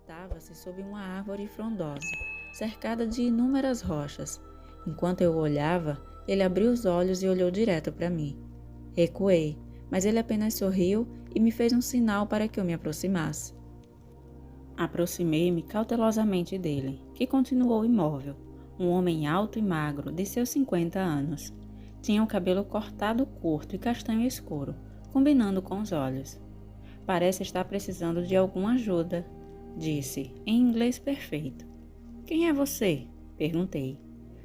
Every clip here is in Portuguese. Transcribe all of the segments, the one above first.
Sentava-se sob uma árvore frondosa, cercada de inúmeras rochas. Enquanto eu o olhava, ele abriu os olhos e olhou direto para mim. Recuei, mas ele apenas sorriu e me fez um sinal para que eu me aproximasse. Aproximei-me cautelosamente dele, que continuou imóvel. Um homem alto e magro, de seus 50 anos. Tinha o cabelo cortado curto e castanho escuro, combinando com os olhos. Parece estar precisando de alguma ajuda, disse, em inglês perfeito. Quem é você? Perguntei.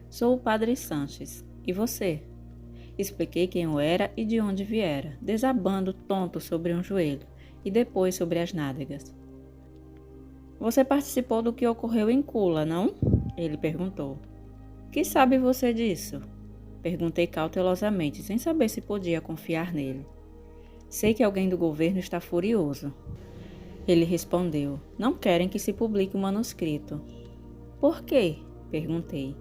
Sou o Padre Sanches. E você? Expliquei quem eu era e de onde viera, desabando tonto sobre um joelho e depois sobre as nádegas. Você participou do que ocorreu em Kula, não? Ele perguntou. Que sabe você disso? Perguntei cautelosamente, sem saber se podia confiar nele. Sei que alguém do governo está furioso. Ele respondeu, não querem que se publique o manuscrito. Por quê? Perguntei.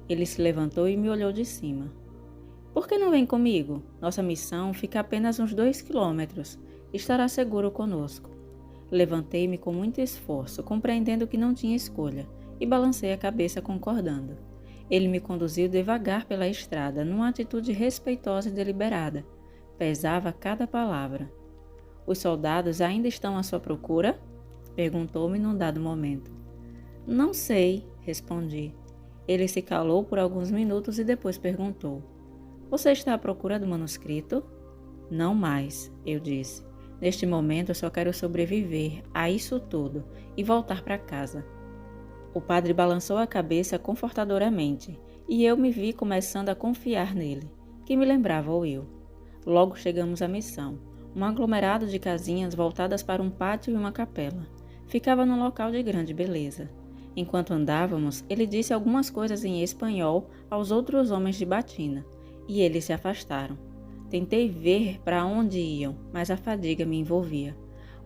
Ele se levantou e me olhou de cima. Por que não vem comigo? Nossa missão fica a apenas uns 2 quilômetros. Estará seguro conosco. Levantei-me com muito esforço, compreendendo que não tinha escolha, e balancei a cabeça concordando. Ele me conduziu devagar pela estrada, numa atitude respeitosa e deliberada. Pesava cada palavra. Os soldados ainda estão à sua procura? Perguntou-me num dado momento. Não sei, respondi. Ele se calou por alguns minutos e depois perguntou. Você está à procura do manuscrito? Não mais, eu disse. Neste momento eu só quero sobreviver a isso tudo e voltar para casa. O padre balançou a cabeça confortadoramente e eu me vi começando a confiar nele, que me lembrava o eu. Logo chegamos à missão, um aglomerado de casinhas voltadas para um pátio e uma capela. Ficava num local de grande beleza. Enquanto andávamos, ele disse algumas coisas em espanhol aos outros homens de batina, e eles se afastaram. Tentei ver para onde iam, mas a fadiga me envolvia.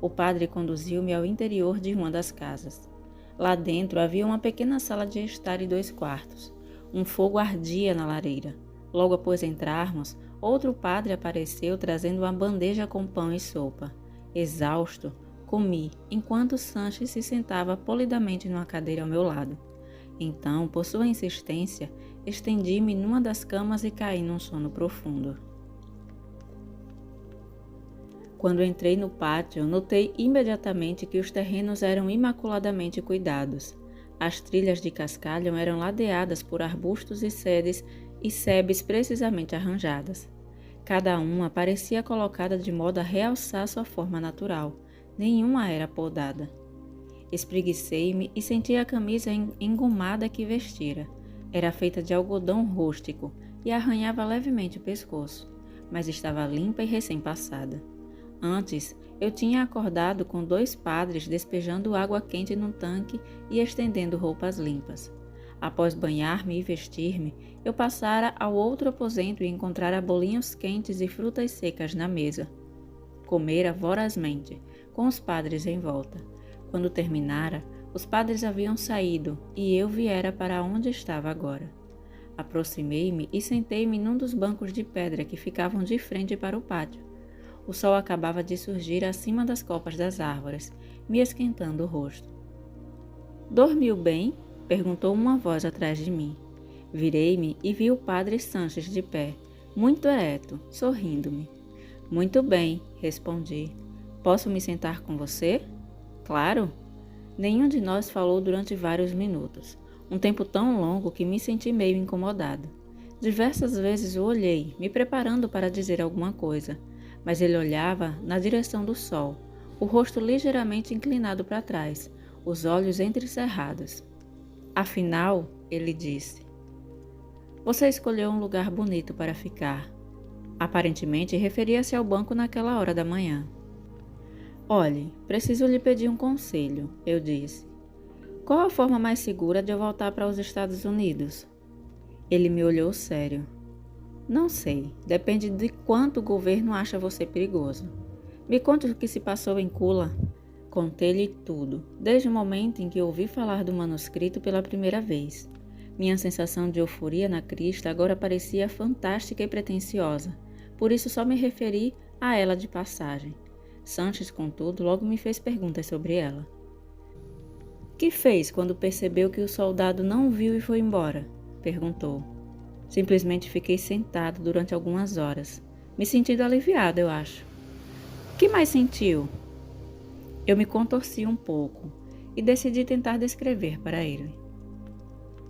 O padre conduziu-me ao interior de uma das casas. Lá dentro havia uma pequena sala de estar e 2 quartos. Um fogo ardia na lareira. Logo após entrarmos, outro padre apareceu trazendo uma bandeja com pão e sopa. Exausto, comi, enquanto Sanches se sentava polidamente numa cadeira ao meu lado. Então, por sua insistência, estendi-me numa das camas e caí num sono profundo. Quando entrei no pátio, notei imediatamente que os terrenos eram imaculadamente cuidados. As trilhas de cascalho eram ladeadas por arbustos e sebes precisamente arranjadas. Cada uma parecia colocada de modo a realçar sua forma natural. Nenhuma era podada. Espreguicei-me e senti a camisa engomada que vestira. Era feita de algodão rústico e arranhava levemente o pescoço, mas estava limpa e recém-passada. Antes, eu tinha acordado com 2 padres despejando água quente num tanque e estendendo roupas limpas. Após banhar-me e vestir-me, eu passara ao outro aposento e encontrara bolinhos quentes e frutas secas na mesa. Comera vorazmente, com os padres em volta. Quando terminara, os padres haviam saído e eu viera para onde estava agora. Aproximei-me e sentei-me num dos bancos de pedra que ficavam de frente para o pátio. O sol acabava de surgir acima das copas das árvores, me esquentando o rosto. Dormiu bem? Perguntou uma voz atrás de mim. Virei-me e vi o padre Sanches de pé, muito ereto, sorrindo-me. Muito bem, respondi. Posso me sentar com você? Claro. Nenhum de nós falou durante vários minutos, um tempo tão longo que me senti meio incomodado. Diversas vezes o olhei, me preparando para dizer alguma coisa, mas ele olhava na direção do sol, o rosto ligeiramente inclinado para trás, os olhos entrecerrados. Afinal, ele disse, você escolheu um lugar bonito para ficar. Aparentemente, referia-se ao banco naquela hora da manhã. Olhe, preciso lhe pedir um conselho, eu disse. Qual a forma mais segura de eu voltar para os Estados Unidos? Ele me olhou sério. Não sei, depende de quanto o governo acha você perigoso. Me conte o que se passou em Kula. Contei-lhe tudo, desde o momento em que ouvi falar do manuscrito pela primeira vez. Minha sensação de euforia na crista agora parecia fantástica e pretensiosa, por isso só me referi a ela de passagem. Sanches, contudo, logo me fez perguntas sobre ela. Que fez quando percebeu que o soldado não o viu e foi embora? Perguntou. Simplesmente fiquei sentado durante algumas horas, me sentindo aliviado, eu acho. Que mais sentiu? Eu me contorci um pouco e decidi tentar descrever para ele.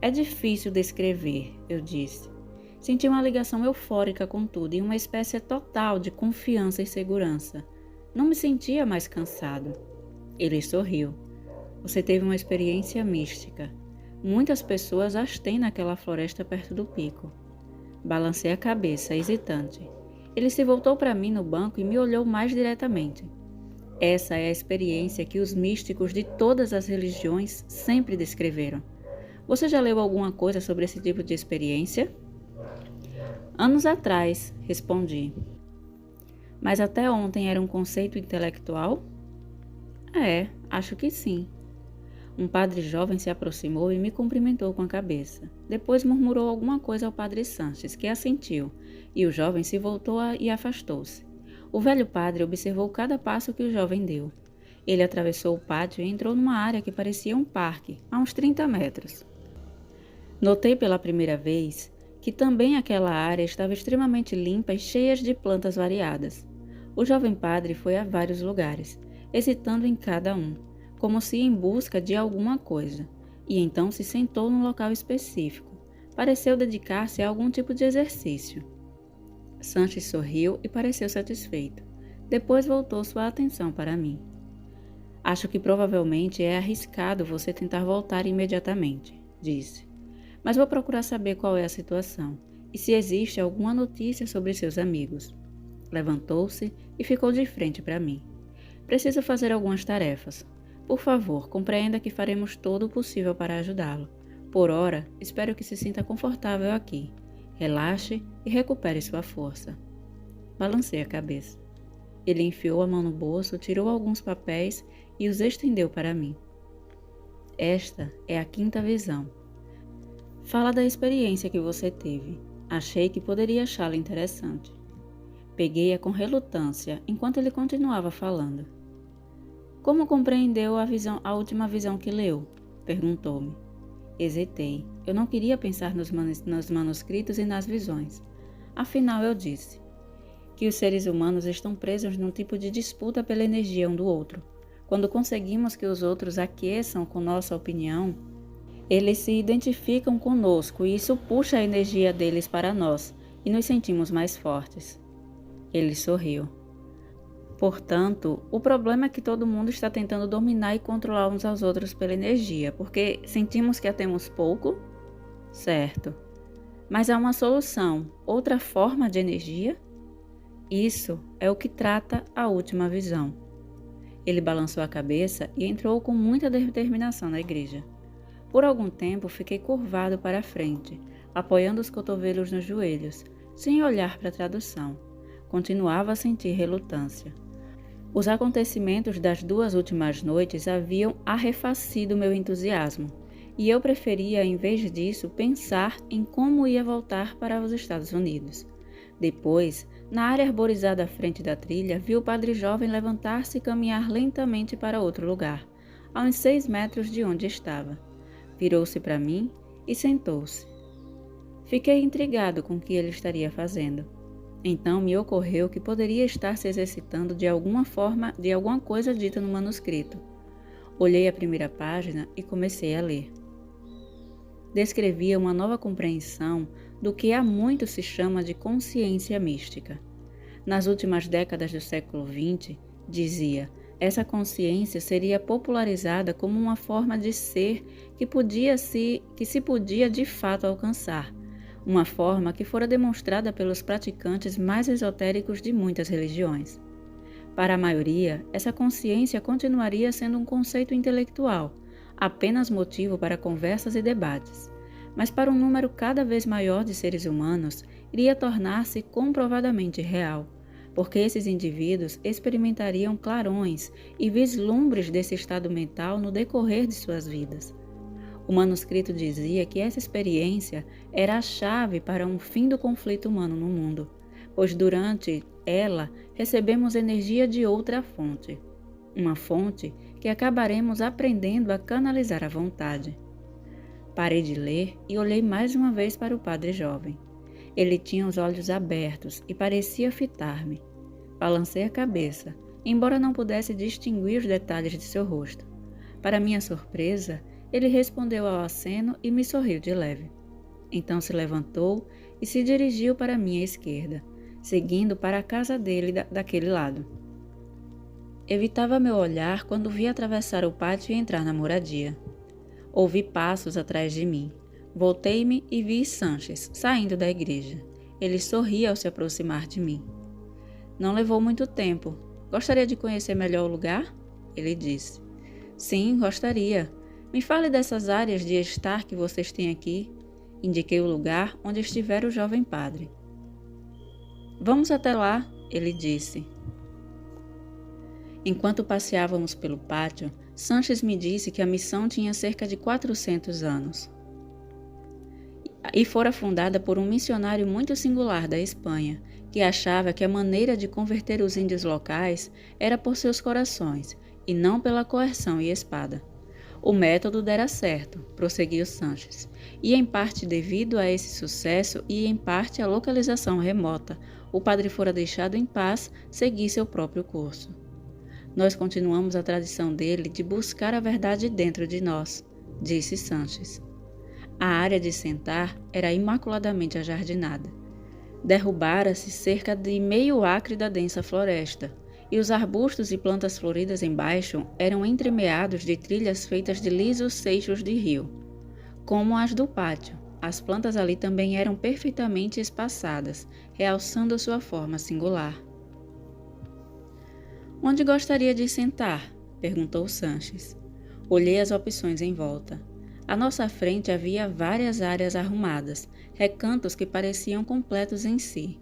É difícil descrever, eu disse. Senti uma ligação eufórica com tudo e uma espécie total de confiança e segurança. Não me sentia mais cansado. Ele sorriu. Você teve uma experiência mística. Muitas pessoas as têm naquela floresta perto do pico. Balancei a cabeça, hesitante. Ele se voltou para mim no banco e me olhou mais diretamente. Essa é a experiência que os místicos de todas as religiões sempre descreveram. Você já leu alguma coisa sobre esse tipo de experiência? Anos atrás, respondi. Mas até ontem era um conceito intelectual? É, acho que sim. Um padre jovem se aproximou e me cumprimentou com a cabeça. Depois murmurou alguma coisa ao padre Sanches, que assentiu, e o jovem se voltou e afastou-se. O velho padre observou cada passo que o jovem deu. Ele atravessou o pátio e entrou numa área que parecia um parque, a uns 30 metros. Notei pela primeira vez que também aquela área estava extremamente limpa e cheia de plantas variadas. O jovem padre foi a vários lugares, hesitando em cada um, como se em busca de alguma coisa, e então se sentou num local específico. Pareceu dedicar-se a algum tipo de exercício. Sanches sorriu e pareceu satisfeito. Depois voltou sua atenção para mim. Acho que provavelmente é arriscado você tentar voltar imediatamente, disse. Mas vou procurar saber qual é a situação e se existe alguma notícia sobre seus amigos. Levantou-se e ficou de frente para mim. Preciso fazer algumas tarefas. Por favor, compreenda que faremos todo o possível para ajudá-lo. Por ora, espero que se sinta confortável aqui. Relaxe e recupere sua força. Balancei a cabeça. Ele enfiou a mão no bolso, tirou alguns papéis e os estendeu para mim. Esta é a 5ª visão. Fala da experiência que você teve. Achei que poderia achá-la interessante. Peguei-a com relutância enquanto ele continuava falando. Como compreendeu a última visão que leu? Perguntou-me. Hesitei. Eu não queria pensar nos manuscritos e nas visões. Afinal, eu disse que os seres humanos estão presos num tipo de disputa pela energia um do outro. Quando conseguimos que os outros aqueçam com nossa opinião, eles se identificam conosco e isso puxa a energia deles para nós e nos sentimos mais fortes. Ele sorriu. Portanto, o problema é que todo mundo está tentando dominar e controlar uns aos outros pela energia, porque sentimos que a temos pouco? Certo. Mas há uma solução, outra forma de energia? Isso é o que trata a última visão. Ele balançou a cabeça e entrou com muita determinação na igreja. Por algum tempo fiquei curvado para a frente, apoiando os cotovelos nos joelhos, sem olhar para a tradução. Continuava a sentir relutância. Os acontecimentos das 2 últimas noites haviam arrefecido meu entusiasmo, e eu preferia, em vez disso, pensar em como ia voltar para os Estados Unidos. Depois, na área arborizada à frente da trilha, vi o padre jovem levantar-se e caminhar lentamente para outro lugar, a uns 6 metros de onde estava. Virou-se para mim e sentou-se. Fiquei intrigado com o que ele estaria fazendo. Então me ocorreu que poderia estar se exercitando de alguma forma de alguma coisa dita no manuscrito. Olhei a primeira página e comecei a ler. Descrevia uma nova compreensão do que há muito se chama de consciência mística. Nas últimas décadas do século XX, dizia, essa consciência seria popularizada como uma forma de ser que se podia de fato alcançar, uma forma que fora demonstrada pelos praticantes mais esotéricos de muitas religiões. Para a maioria, essa consciência continuaria sendo um conceito intelectual, apenas motivo para conversas e debates, mas para um número cada vez maior de seres humanos, iria tornar-se comprovadamente real, porque esses indivíduos experimentariam clarões e vislumbres desse estado mental no decorrer de suas vidas. O manuscrito dizia que essa experiência era a chave para um fim do conflito humano no mundo, pois durante ela recebemos energia de outra fonte. uma fonte que acabaremos aprendendo a canalizar à vontade. Parei de ler e olhei mais uma vez para o padre jovem. Ele tinha os olhos abertos e parecia fitar-me. Balancei a cabeça, embora não pudesse distinguir os detalhes de seu rosto. Para minha surpresa, ele respondeu ao aceno e me sorriu de leve. Então se levantou e se dirigiu para minha esquerda, seguindo para a casa dele daquele lado. Evitava meu olhar quando vi atravessar o pátio e entrar na moradia. Ouvi passos atrás de mim. Voltei-me e vi Sanches saindo da igreja. Ele sorria ao se aproximar de mim. Não levou muito tempo. Gostaria de conhecer melhor o lugar? Ele disse. Sim, gostaria. Me fale dessas áreas de estar que vocês têm aqui. Indiquei o lugar onde estivera o jovem padre. Vamos até lá, ele disse. Enquanto passeávamos pelo pátio, Sanches me disse que a missão tinha cerca de 400 anos e fora fundada por um missionário muito singular da Espanha, que achava que a maneira de converter os índios locais era por seus corações e não pela coerção e espada. O método dera certo, prosseguiu Sanches, e em parte devido a esse sucesso e em parte à localização remota, o padre fora deixado em paz seguir seu próprio curso. Nós continuamos a tradição dele de buscar a verdade dentro de nós, disse Sanches. A área de sentar era imaculadamente ajardinada. Derrubara-se cerca de meio acre da densa floresta, e os arbustos e plantas floridas embaixo eram entremeados de trilhas feitas de lisos seixos de rio. Como as do pátio, as plantas ali também eram perfeitamente espaçadas, realçando sua forma singular. Onde gostaria de sentar? Perguntou Sanches. Olhei as opções em volta. À nossa frente havia várias áreas arrumadas, recantos que pareciam completos em si.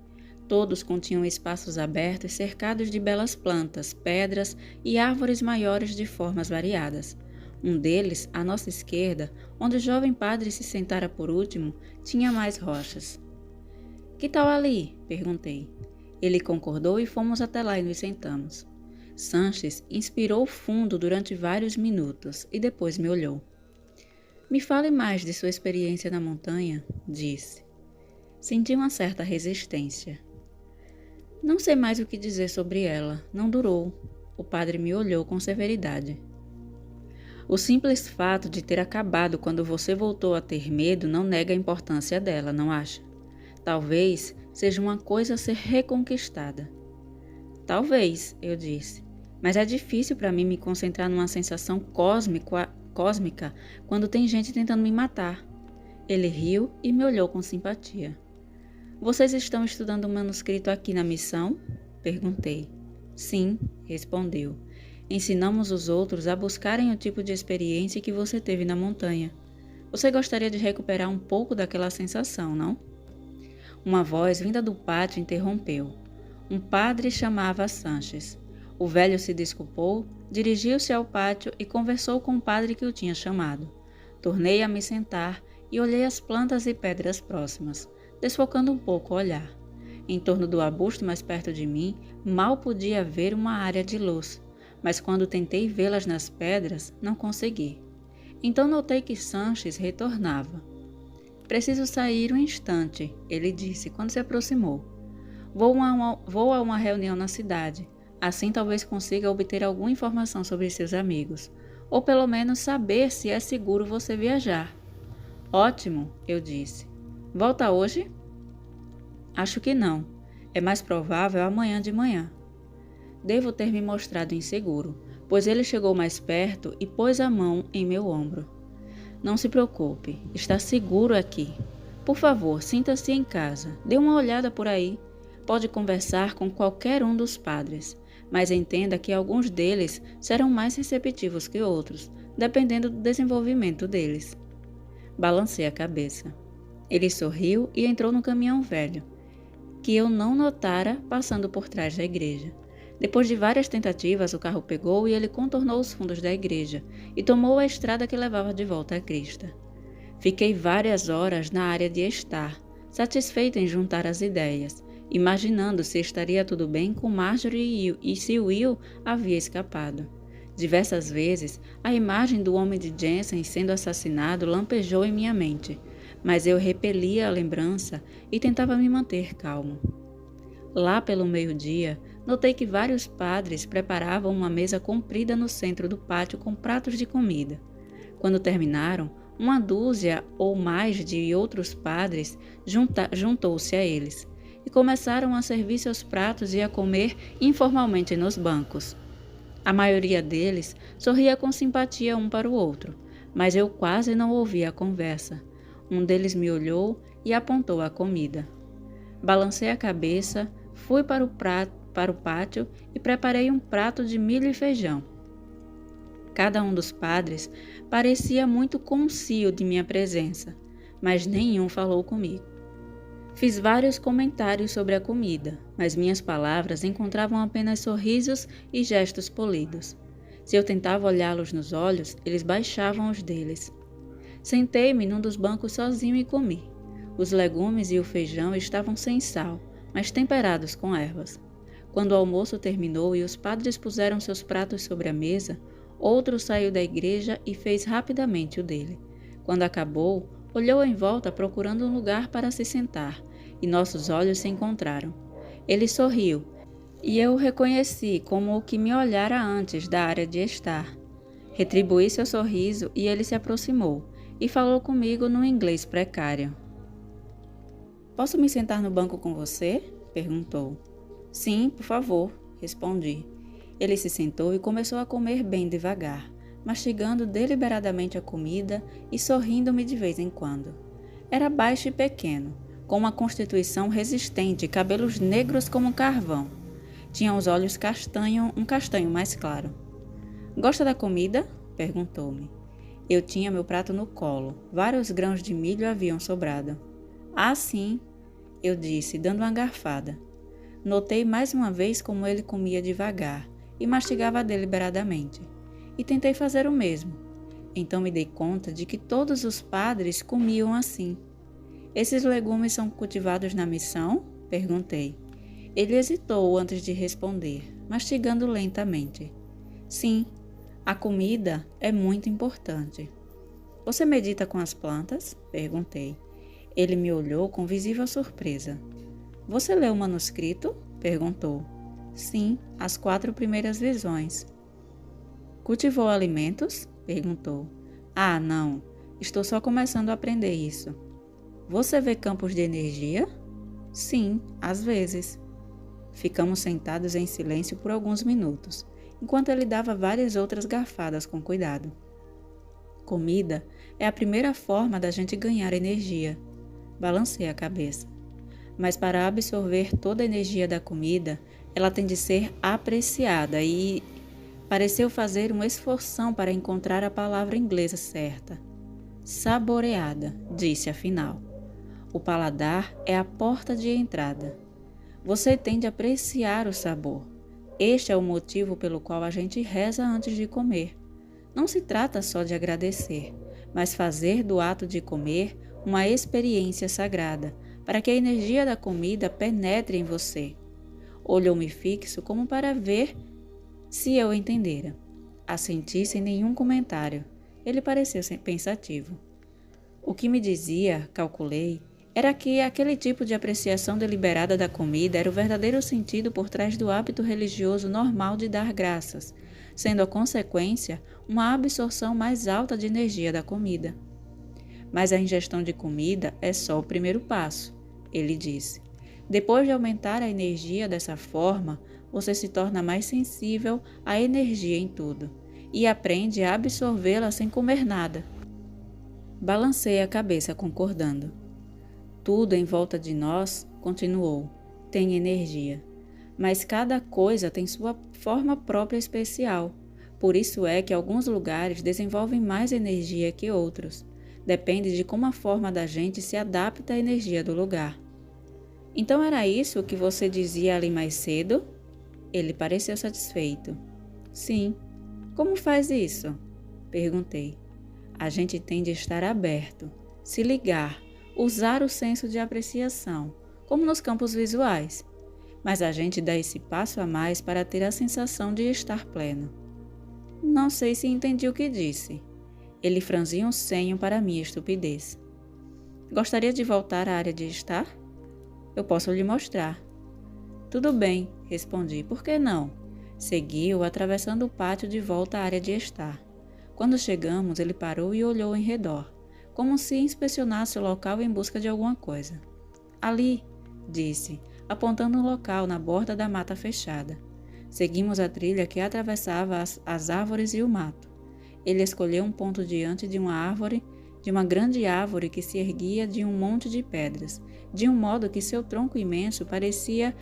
Todos continham espaços abertos cercados de belas plantas, pedras e árvores maiores de formas variadas. Um deles, à nossa esquerda, onde o jovem padre se sentara por último, tinha mais rochas. Que tal ali? Perguntei. Ele concordou e fomos até lá e nos sentamos. Sanches inspirou fundo durante vários minutos e depois me olhou. Me fale mais de sua experiência na montanha, disse. Senti uma certa resistência. Não sei mais o que dizer sobre ela, não durou. O padre me olhou com severidade. O simples fato de ter acabado quando você voltou a ter medo não nega a importância dela, não acha? Talvez seja uma coisa a ser reconquistada. Talvez, eu disse, mas é difícil para mim me concentrar numa sensação cósmica quando tem gente tentando me matar. Ele riu e me olhou com simpatia. Vocês estão estudando um manuscrito aqui na missão? Perguntei. Sim, respondeu. Ensinamos os outros a buscarem o tipo de experiência que você teve na montanha. Você gostaria de recuperar um pouco daquela sensação, não? Uma voz vinda do pátio interrompeu. Um padre chamava Sanches. O velho se desculpou, dirigiu-se ao pátio e conversou com o padre que o tinha chamado. Tornei a me sentar e olhei as plantas e pedras próximas, desfocando um pouco o olhar. Em torno do arbusto mais perto de mim, mal podia ver uma área de luz, mas quando tentei vê-las nas pedras, não consegui. Então notei que Sanches retornava. Preciso sair um instante, ele disse quando se aproximou. Vou a uma reunião na cidade. Assim talvez consiga obter alguma informação sobre seus amigos, ou pelo menos saber se é seguro você viajar. Ótimo, eu disse. Volta hoje? Acho que não. É mais provável amanhã de manhã. Devo ter me mostrado inseguro, pois ele chegou mais perto e pôs a mão em meu ombro. Não se preocupe, está seguro aqui. Por favor, sinta-se em casa, dê uma olhada por aí. Pode conversar com qualquer um dos padres, mas entenda que alguns deles serão mais receptivos que outros, dependendo do desenvolvimento deles. Balancei a cabeça. Ele sorriu e entrou no caminhão velho, que eu não notara passando por trás da igreja. Depois de várias tentativas, o carro pegou e ele contornou os fundos da igreja e tomou a estrada que levava de volta à crista. Fiquei várias horas na área de estar, satisfeita em juntar as ideias, imaginando se estaria tudo bem com Marjorie e se Will havia escapado. Diversas vezes, a imagem do homem de Jensen sendo assassinado lampejou em minha mente, mas eu repelia a lembrança e tentava me manter calmo. Lá pelo meio-dia, notei que vários padres preparavam uma mesa comprida no centro do pátio com pratos de comida. Quando terminaram, uma dúzia ou mais de outros padres juntou-se a eles e começaram a servir seus pratos e a comer informalmente nos bancos. A maioria deles sorria com simpatia um para o outro, mas eu quase não ouvia a conversa. Um deles me olhou e apontou a comida. Balancei a cabeça, fui para o pátio e preparei um prato de milho e feijão. Cada um dos padres parecia muito conscio de minha presença, mas nenhum falou comigo. Fiz vários comentários sobre a comida, mas minhas palavras encontravam apenas sorrisos e gestos polidos. Se eu tentava olhá-los nos olhos, eles baixavam os deles. Sentei-me num dos bancos sozinho e comi. Os legumes e o feijão estavam sem sal, mas temperados com ervas. Quando o almoço terminou e os padres puseram seus pratos sobre a mesa, outro saiu da igreja e fez rapidamente o dele. Quando acabou, olhou em volta procurando um lugar para se sentar, e nossos olhos se encontraram. Ele sorriu, e eu o reconheci como o que me olhara antes da área de estar. Retribuí seu sorriso e ele se aproximou, e falou comigo num inglês precário. "Posso me sentar no banco com você?" perguntou. "Sim, por favor", respondi. Ele se sentou e começou a comer bem devagar, mastigando deliberadamente a comida e sorrindo-me de vez em quando. Era baixo e pequeno, com uma constituição resistente e cabelos negros como carvão. Tinha os olhos um castanho mais claro. "Gosta da comida?" perguntou-me. Eu tinha meu prato no colo. Vários grãos de milho haviam sobrado. "Ah, sim", eu disse, dando uma garfada. Notei mais uma vez como ele comia devagar e mastigava deliberadamente. E tentei fazer o mesmo. Então me dei conta de que todos os padres comiam assim. "Esses legumes são cultivados na missão?" perguntei. Ele hesitou antes de responder, mastigando lentamente. "Sim, a comida é muito importante." "Você medita com as plantas?" perguntei. Ele me olhou com visível surpresa. "Você leu o manuscrito?" perguntou. "Sim, as 4 primeiras visões." "Cultivou alimentos?" perguntou. "Ah, não. Estou só começando a aprender isso." "Você vê campos de energia?" "Sim, às vezes." Ficamos sentados em silêncio por alguns minutos, enquanto ele dava várias outras garfadas com cuidado. "Comida é a primeira forma da gente ganhar energia." Balancei a cabeça. "Mas para absorver toda a energia da comida, ela tem de ser apreciada e..." Pareceu fazer uma esforção para encontrar a palavra inglesa certa. "Saboreada", disse afinal. "O paladar é a porta de entrada. Você tem de apreciar o sabor. Este é o motivo pelo qual a gente reza antes de comer. Não se trata só de agradecer, mas fazer do ato de comer uma experiência sagrada, para que a energia da comida penetre em você." Olhou-me fixo como para ver se eu entendera. Assenti sem nenhum comentário. Ele pareceu pensativo. O que me dizia, calculei, era que aquele tipo de apreciação deliberada da comida era o verdadeiro sentido por trás do hábito religioso normal de dar graças, sendo a consequência uma absorção mais alta de energia da comida. "Mas a ingestão de comida é só o primeiro passo", ele disse. "Depois de aumentar a energia dessa forma, você se torna mais sensível à energia em tudo e aprende a absorvê-la sem comer nada." Balancei a cabeça concordando. "Tudo em volta de nós", continuou, "tem energia. Mas cada coisa tem sua forma própria especial. Por isso é que alguns lugares desenvolvem mais energia que outros. Depende de como a forma da gente se adapta à energia do lugar." "Então era isso que você dizia ali mais cedo?" Ele pareceu satisfeito. "Sim." "Como faz isso?" perguntei. "A gente tem de estar aberto, se ligar, usar o senso de apreciação, como nos campos visuais. Mas a gente dá esse passo a mais para ter a sensação de estar pleno." Não sei se entendi o que disse. Ele franziu um senho para minha estupidez. Gostaria de voltar à área de estar? Eu posso lhe mostrar. Tudo bem, respondi. Por que não? Seguiu, atravessando o pátio de volta à área de estar. Quando chegamos, ele parou e olhou em redor, como se inspecionasse o local em busca de alguma coisa. Ali, disse, apontando um local na borda da mata fechada. Seguimos a trilha que atravessava as árvores e o mato. Ele escolheu um ponto diante de uma grande árvore que se erguia de um monte de pedras, de um modo que seu tronco imenso parecia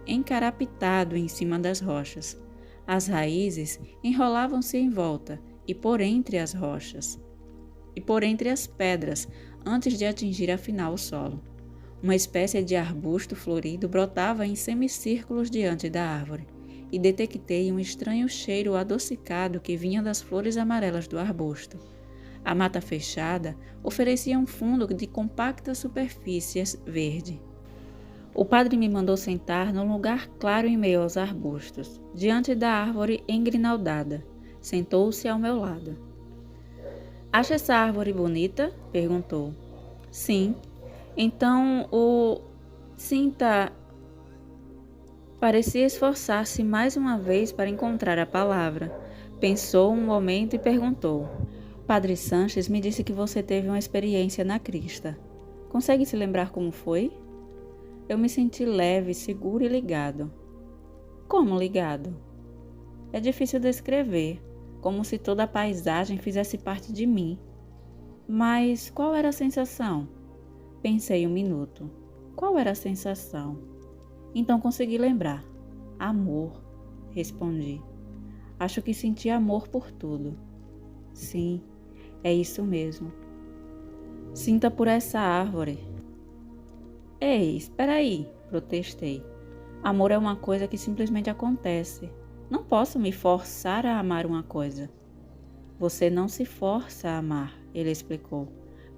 encarapitado em cima das rochas. As raízes enrolavam-se em volta e por entre as rochas, e por entre as pedras, antes de atingir afinal o solo. Uma espécie de arbusto florido brotava em semicírculos diante da árvore, e detectei um estranho cheiro adocicado que vinha das flores amarelas do arbusto. A mata fechada oferecia um fundo de compacta superfície verde. O padre me mandou sentar num lugar claro em meio aos arbustos, diante da árvore engrinaldada. Sentou-se ao meu lado. Acha essa árvore bonita? Perguntou. Sim. Então o Sinta parecia esforçar-se mais uma vez para encontrar a palavra. Pensou um momento e perguntou. Padre Sanches me disse que você teve uma experiência na crista. Consegue se lembrar como foi? Eu me senti leve, seguro e ligado. Como ligado? É difícil descrever, como se toda a paisagem fizesse parte de mim. Mas qual era a sensação? Pensei um minuto. Qual era a sensação? Então consegui lembrar. Amor, respondi. Acho que senti amor por tudo. Sim, é isso mesmo. Sinta por essa árvore. Ei, espera aí, protestei. Amor é uma coisa que simplesmente acontece. Não posso me forçar a amar uma coisa. Você não se força a amar, ele explicou,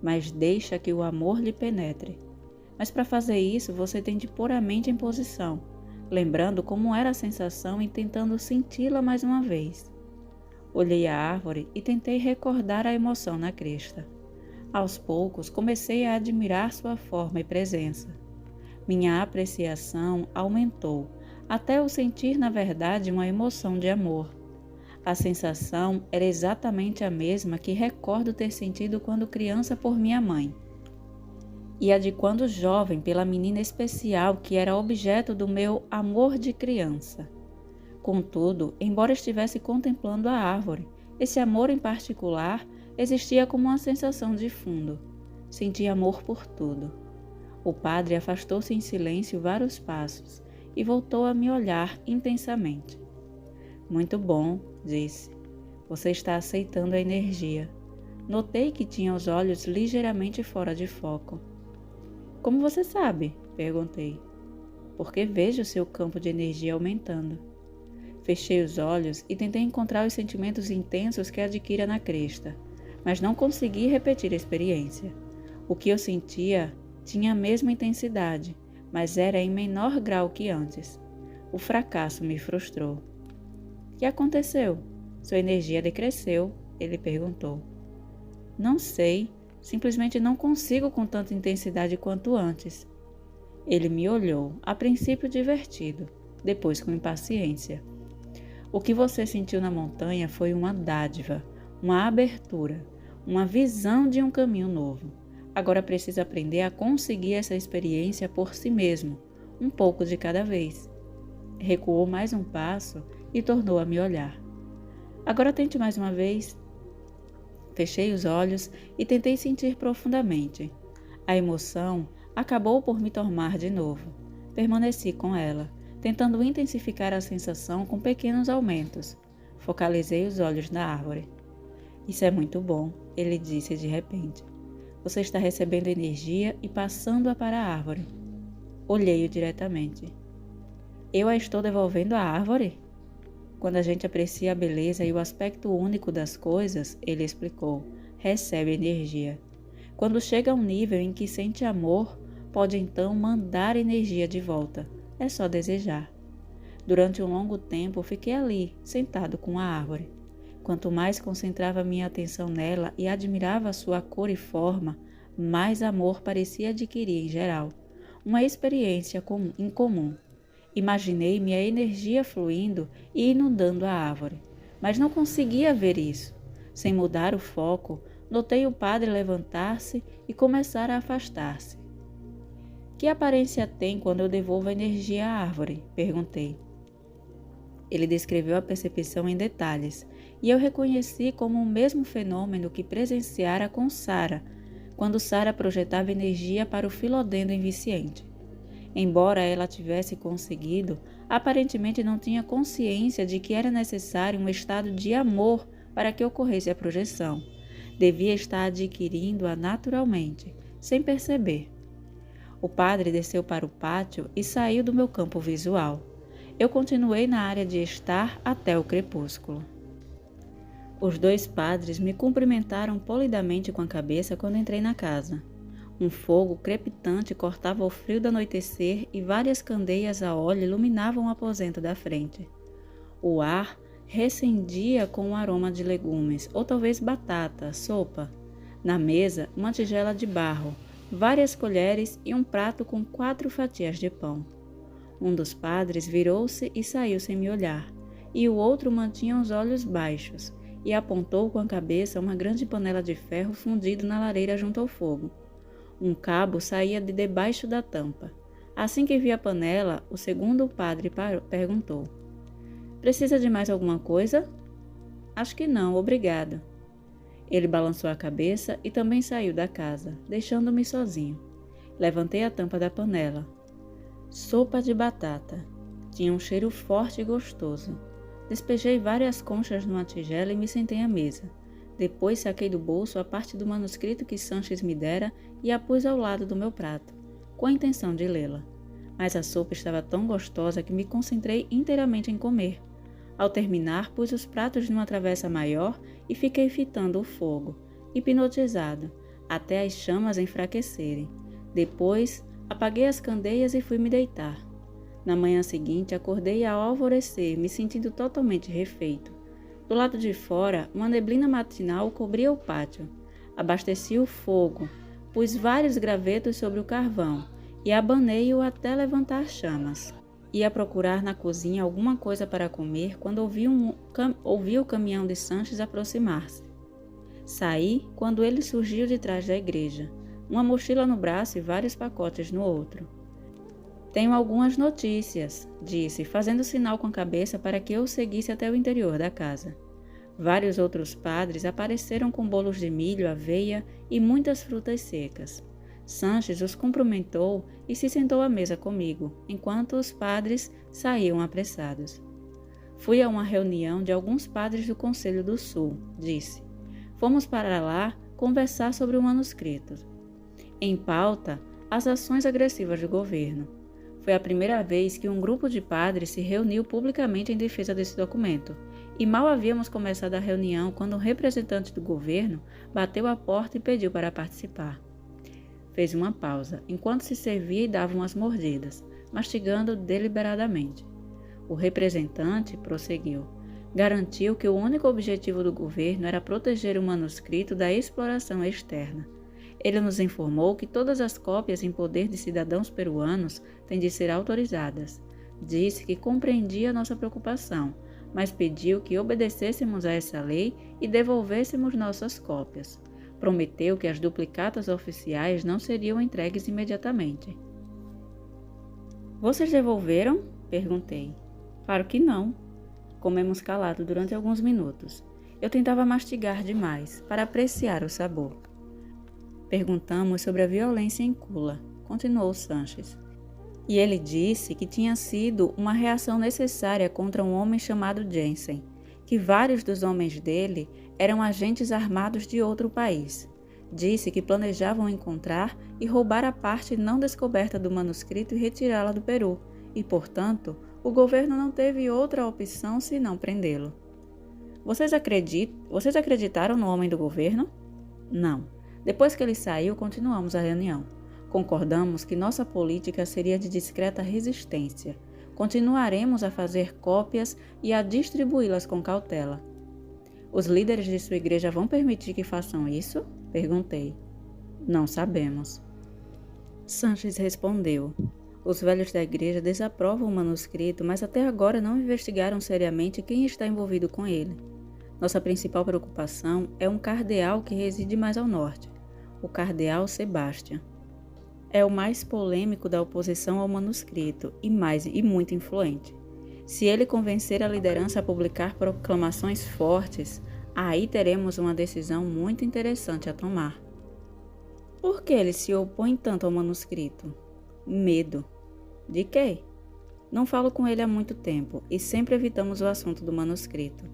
mas deixa que o amor lhe penetre. Mas para fazer isso, você tem de pôr a mente em posição, lembrando como era a sensação e tentando senti-la mais uma vez. Olhei a árvore e tentei recordar a emoção na crista. Aos poucos, comecei a admirar sua forma e presença. Minha apreciação aumentou, até eu sentir, na verdade, uma emoção de amor. A sensação era exatamente a mesma que recordo ter sentido quando criança por minha mãe, e a de quando jovem pela menina especial que era objeto do meu amor de criança. Contudo, embora estivesse contemplando a árvore, esse amor em particular existia como uma sensação de fundo. Senti amor por tudo. O padre afastou-se em silêncio vários passos e voltou a me olhar intensamente. Muito bom, disse. Você está aceitando a energia. Notei que tinha os olhos ligeiramente fora de foco. Como você sabe? Perguntei. Porque vejo seu campo de energia aumentando. Fechei os olhos e tentei encontrar os sentimentos intensos que adquira na crista, mas não consegui repetir a experiência. O que eu sentia tinha a mesma intensidade, mas era em menor grau que antes. O fracasso me frustrou. O que aconteceu? Sua energia decresceu, ele perguntou. Não sei, simplesmente não consigo com tanta intensidade quanto antes. Ele me olhou, a princípio divertido, depois com impaciência. O que você sentiu na montanha foi uma dádiva, uma abertura, uma visão de um caminho novo. Agora precisa aprender a conseguir essa experiência por si mesmo, um pouco de cada vez. Recuou mais um passo e tornou a me olhar. Agora tente mais uma vez. Fechei os olhos e tentei sentir profundamente. A emoção acabou por me tomar de novo. Permaneci com ela, tentando intensificar a sensação com pequenos aumentos. Focalizei os olhos na árvore. Isso é muito bom, ele disse de repente. Você está recebendo energia e passando-a para a árvore. Olhei-o diretamente. Eu a estou devolvendo à árvore? Quando a gente aprecia a beleza e o aspecto único das coisas, ele explicou, recebe energia. Quando chega a um nível em que sente amor, pode então mandar energia de volta. É só desejar. Durante um longo tempo fiquei ali, sentado com a árvore. Quanto mais concentrava minha atenção nela e admirava sua cor e forma, mais amor parecia adquirir em geral. Uma experiência incomum. Imaginei minha energia fluindo e inundando a árvore, mas não conseguia ver isso. Sem mudar o foco, notei o padre levantar-se e começar a afastar-se. Que aparência tem quando eu devolvo a energia à árvore? Perguntei. Ele descreveu a percepção em detalhes, e eu reconheci como o mesmo fenômeno que presenciara com Sara, quando Sara projetava energia para o filodendro enviciente. Embora ela tivesse conseguido, aparentemente não tinha consciência de que era necessário um estado de amor para que ocorresse a projeção. Devia estar adquirindo-a naturalmente, sem perceber. O padre desceu para o pátio e saiu do meu campo visual. Eu continuei na área de estar até o crepúsculo. Os dois padres me cumprimentaram polidamente com a cabeça quando entrei na casa. Um fogo crepitante cortava o frio do anoitecer e várias candeias a óleo iluminavam o aposento da frente. O ar recendia com o aroma de legumes, ou talvez batata, sopa. Na mesa, uma tigela de barro, várias colheres e um prato com 4 fatias de pão. Um dos padres virou-se e saiu sem me olhar, e o outro mantinha os olhos baixos, e apontou com a cabeça uma grande panela de ferro fundido na lareira junto ao fogo. Um cabo saía de debaixo da tampa. Assim que vi a panela, o segundo padre perguntou: "Precisa de mais alguma coisa?" "Acho que não, obrigado." Ele balançou a cabeça e também saiu da casa, deixando-me sozinho. Levantei a tampa da panela. Sopa de batata. Tinha um cheiro forte e gostoso. Despejei várias conchas numa tigela e me sentei à mesa. Depois saquei do bolso a parte do manuscrito que Sanches me dera e a pus ao lado do meu prato, com a intenção de lê-la. Mas a sopa estava tão gostosa que me concentrei inteiramente em comer. Ao terminar, pus os pratos numa travessa maior e fiquei fitando o fogo, hipnotizado, até as chamas enfraquecerem. Depois, apaguei as candeias e fui me deitar. Na manhã seguinte, acordei ao alvorecer, me sentindo totalmente refeito. Do lado de fora, uma neblina matinal cobria o pátio. Abasteci o fogo, pus vários gravetos sobre o carvão e abanei-o até levantar chamas. Ia procurar na cozinha alguma coisa para comer quando ouvi o caminhão de Sanches aproximar-se. Saí quando ele surgiu de trás da igreja, uma mochila no braço e vários pacotes no outro. "Tenho algumas notícias", disse, fazendo sinal com a cabeça para que eu o seguisse até o interior da casa. Vários outros padres apareceram com bolos de milho, aveia e muitas frutas secas. Sanches os cumprimentou e se sentou à mesa comigo, enquanto os padres saíam apressados. "Fui a uma reunião de alguns padres do Conselho do Sul", disse. "Fomos para lá conversar sobre o manuscrito. Em pauta, as ações agressivas do governo. Foi a primeira vez que um grupo de padres se reuniu publicamente em defesa desse documento, e mal havíamos começado a reunião quando um representante do governo bateu à porta e pediu para participar." Fez uma pausa, enquanto se servia e dava umas mordidas, mastigando deliberadamente. O representante prosseguiu. Garantiu que o único objetivo do governo era proteger o manuscrito da exploração externa. Ele nos informou que todas as cópias em poder de cidadãos peruanos têm de ser autorizadas. Disse que compreendia nossa preocupação, mas pediu que obedecêssemos a essa lei e devolvêssemos nossas cópias. Prometeu que as duplicatas oficiais não seriam entregues imediatamente. "Vocês devolveram?" perguntei. "Claro que não." Comemos calado durante alguns minutos. Eu tentava mastigar demais, para apreciar o sabor. Perguntamos sobre a violência em Kula, continuou Sanches. E ele disse que tinha sido uma reação necessária contra um homem chamado Jensen, que vários dos homens dele eram agentes armados de outro país. Disse que planejavam encontrar e roubar a parte não descoberta do manuscrito e retirá-la do Peru, e, portanto, o governo não teve outra opção senão prendê-lo. Vocês acreditaram no homem do governo?" "Não." Depois que ele saiu, continuamos a reunião. Concordamos que nossa política seria de discreta resistência. continuaremos a fazer cópias e a distribuí-las com cautela. Os líderes de sua igreja vão permitir que façam isso? Perguntei. Não sabemos. Sanches respondeu. Os velhos da igreja desaprovam o manuscrito, mas até agora não investigaram seriamente quem está envolvido com ele. Nossa principal preocupação é um cardeal que reside mais ao norte, o cardeal Sebastian. É o mais polêmico da oposição ao manuscrito e muito influente. Se ele convencer a liderança a publicar proclamações fortes, aí teremos uma decisão muito interessante a tomar. Por que ele se opõe tanto ao manuscrito? Medo. De quê? Não falo com ele há muito tempo e sempre evitamos o assunto do manuscrito.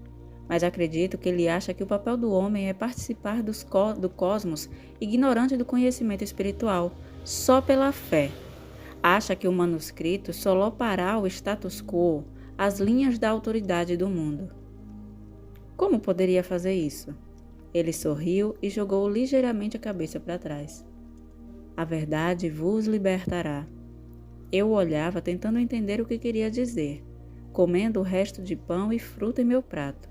Mas acredito que ele acha que o papel do homem é participar do cosmos ignorante do conhecimento espiritual, só pela fé. Acha que o manuscrito solapará o status quo, as linhas da autoridade do mundo. Como poderia fazer isso? Ele sorriu e jogou ligeiramente a cabeça para trás. A verdade vos libertará. Eu o olhava tentando entender o que queria dizer, comendo o resto de pão e fruta em meu prato.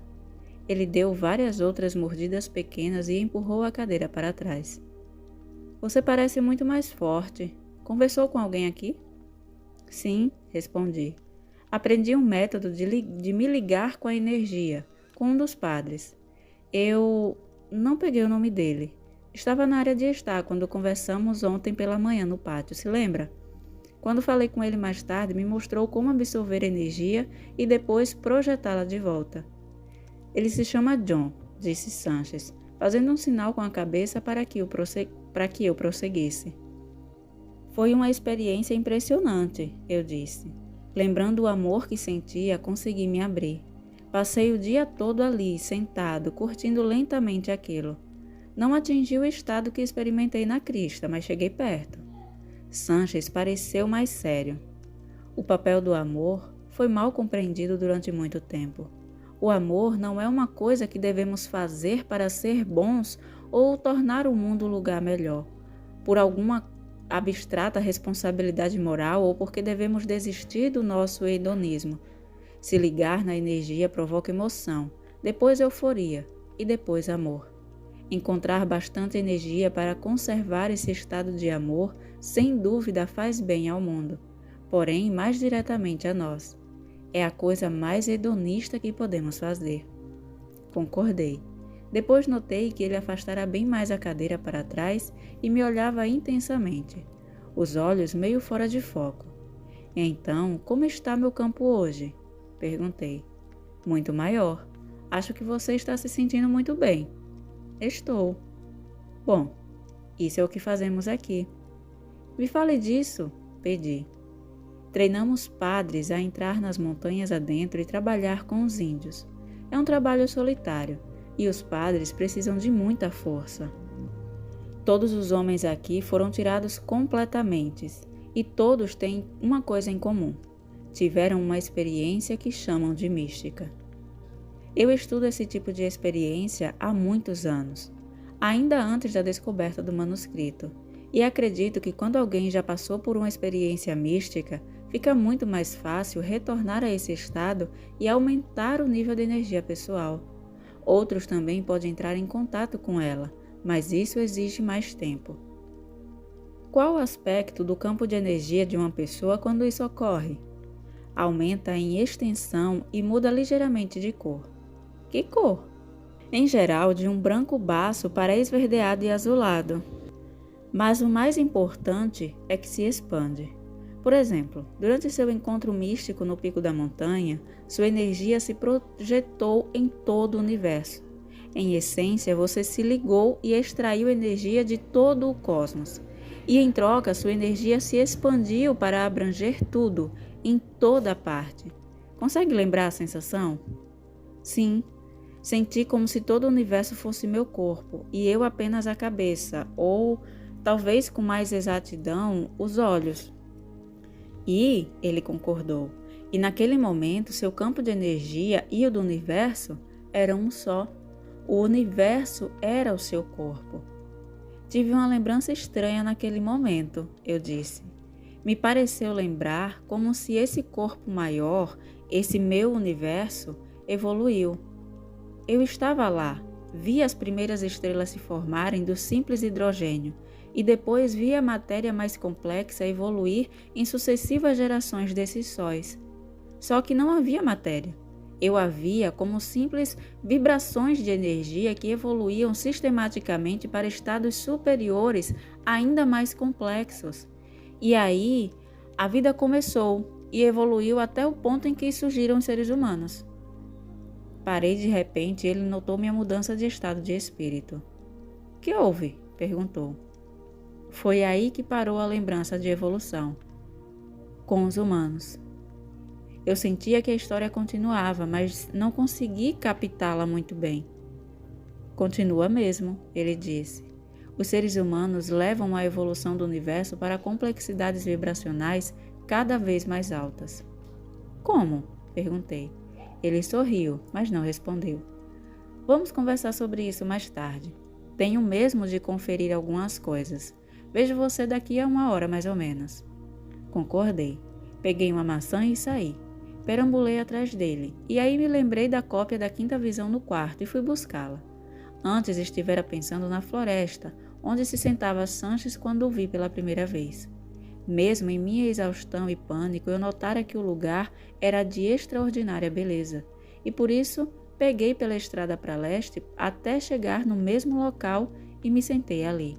Ele deu várias outras mordidas pequenas e empurrou a cadeira para trás. Você parece muito mais forte. Conversou com alguém aqui? Sim, respondi. Aprendi um método de me ligar com a energia, com um dos padres. Eu não peguei o nome dele. Estava na área de estar quando conversamos ontem pela manhã no pátio, se lembra? Quando falei com ele mais tarde, me mostrou como absorver energia e depois projetá-la de volta. Ele se chama John, disse Sanches, fazendo um sinal com a cabeça para que eu prosseguisse. Foi uma experiência impressionante, eu disse. Lembrando o amor que sentia, consegui me abrir. Passei o dia todo ali, sentado, curtindo lentamente aquilo. Não atingi o estado que experimentei na crista, mas cheguei perto. Sanches pareceu mais sério. O papel do amor foi mal compreendido durante muito tempo. O amor não é uma coisa que devemos fazer para ser bons ou tornar o mundo um lugar melhor, por alguma abstrata responsabilidade moral ou porque devemos desistir do nosso hedonismo. Se ligar na energia provoca emoção, depois euforia e depois amor. Encontrar bastante energia para conservar esse estado de amor, sem dúvida, faz bem ao mundo, porém mais diretamente a nós. É a coisa mais hedonista que podemos fazer. Concordei. Depois notei que ele afastara bem mais a cadeira para trás e me olhava intensamente, os olhos meio fora de foco. Então, como está meu campo hoje? Perguntei. Muito maior. Acho que você está se sentindo muito bem. Estou. Bom, isso é o que fazemos aqui. Me fale disso, pedi. Treinamos padres a entrar nas montanhas adentro e trabalhar com os índios. É um trabalho solitário e os padres precisam de muita força. Todos os homens aqui foram tirados completamente e todos têm uma coisa em comum. Tiveram uma experiência que chamam de mística. Eu estudo esse tipo de experiência há muitos anos, ainda antes da descoberta do manuscrito, e acredito que quando alguém já passou por uma experiência mística, fica muito mais fácil retornar a esse estado e aumentar o nível de energia pessoal. Outros também podem entrar em contato com ela, mas isso exige mais tempo. Qual o aspecto do campo de energia de uma pessoa quando isso ocorre? Aumenta em extensão e muda ligeiramente de cor. Que cor? Em geral, de um branco baço para esverdeado e azulado. Mas o mais importante é que se expande. Por exemplo, durante seu encontro místico no pico da montanha, sua energia se projetou em todo o universo. Em essência, você se ligou e extraiu energia de todo o cosmos. E em troca, sua energia se expandiu para abranger tudo, em toda parte. Consegue lembrar a sensação? Sim. Senti como se todo o universo fosse meu corpo e eu apenas a cabeça, ou, talvez com mais exatidão, os olhos. E, ele concordou, e naquele momento seu campo de energia e o do universo eram um só. O universo era o seu corpo. Tive uma lembrança estranha naquele momento, eu disse. Me pareceu lembrar como se esse corpo maior, esse meu universo, evoluiu. Eu estava lá, vi as primeiras estrelas se formarem do simples hidrogênio e depois vi a matéria mais complexa evoluir em sucessivas gerações desses sóis. Só que não havia matéria. Eu a via como simples vibrações de energia que evoluíam sistematicamente para estados superiores ainda mais complexos. E aí, a vida começou e evoluiu até o ponto em que surgiram os seres humanos. Parei de repente e ele notou minha mudança de estado de espírito. "O que houve?" perguntou. Foi aí que parou a lembrança de evolução. Com os humanos. Eu sentia que a história continuava, mas não consegui captá-la muito bem. "Continua mesmo", ele disse. "Os seres humanos levam a evolução do universo para complexidades vibracionais cada vez mais altas." "Como?" perguntei. Ele sorriu, mas não respondeu. "Vamos conversar sobre isso mais tarde. Tenho mesmo de conferir algumas coisas. Vejo você daqui a 1 hora mais ou menos." Concordei. Peguei uma maçã e saí. Perambulei atrás dele, e aí me lembrei da cópia da quinta visão no quarto e fui buscá-la. Antes estivera pensando na floresta, onde se sentava Sanches quando o vi pela primeira vez. Mesmo em minha exaustão e pânico, eu notara que o lugar era de extraordinária beleza, e por isso peguei pela estrada para leste até chegar no mesmo local e me sentei ali.